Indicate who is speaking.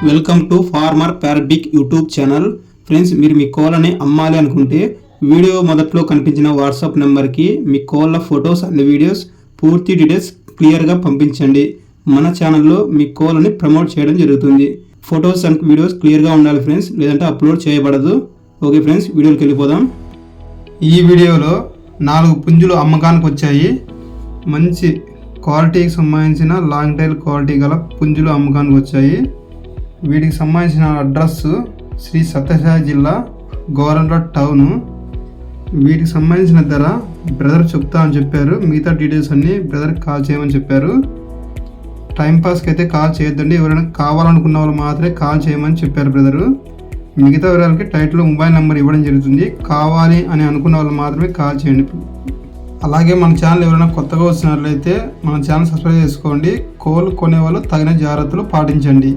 Speaker 1: Welcome to farmer పారాడిక్ YouTube channel. Friends, మీరు మీ కోళ్ళని అమ్మాలి అనుకుంటే వీడియో మొదట్లో కనిపించిన వాట్సాప్ నెంబర్కి మీ కోళ్ళ ఫొటోస్ అండ్ వీడియోస్ పూర్తి డీటెయిల్స్ క్లియర్గా పంపించండి. మన ఛానల్లో మీ కోళ్ళని ప్రమోట్ చేయడం జరుగుతుంది. ఫొటోస్ అండ్ వీడియోస్ క్లియర్గా ఉండాలి ఫ్రెండ్స్, లేదంటే అప్లోడ్ చేయబడదు. ఓకే ఫ్రెండ్స్, వీడియోకి వెళ్ళిపోదాం. ఈ వీడియోలో 4 పుంజులు అమ్మకానికి వచ్చాయి. మంచి క్వాలిటీకి సంబంధించిన లాంగ్ టైల్ క్వాలిటీ గల పుంజులు అమ్మకానికి వచ్చాయి. వీటికి సంబంధించిన అడ్రస్ శ్రీ సత్యసాయి జిల్లా గోరంట్ల టౌను. వీటికి సంబంధించిన ధర బ్రదర్ చెప్తా అని చెప్పారు. మిగతా డీటెయిల్స్ అన్నీ బ్రదర్కి కాల్ చేయమని చెప్పారు. టైంపాస్కి అయితే కాల్ చేయొద్దండి, ఎవరైనా కావాలనుకున్న వాళ్ళు మాత్రమే కాల్ చేయమని చెప్పారు బ్రదరు. మిగతా వివరాలకి టైటిల్లో మొబైల్ నెంబర్ ఇవ్వడం జరుగుతుంది. కావాలి అని అనుకున్న వాళ్ళు మాత్రమే కాల్ చేయండి. అలాగే మన ఛానల్ ఎవరైనా కొత్తగా వచ్చినట్లయితే మన ఛానల్ సబ్స్క్రైబ్ చేసుకోండి. కోళ్ళు కొనేవాళ్ళు తగిన జాగ్రత్తలు పాటించండి.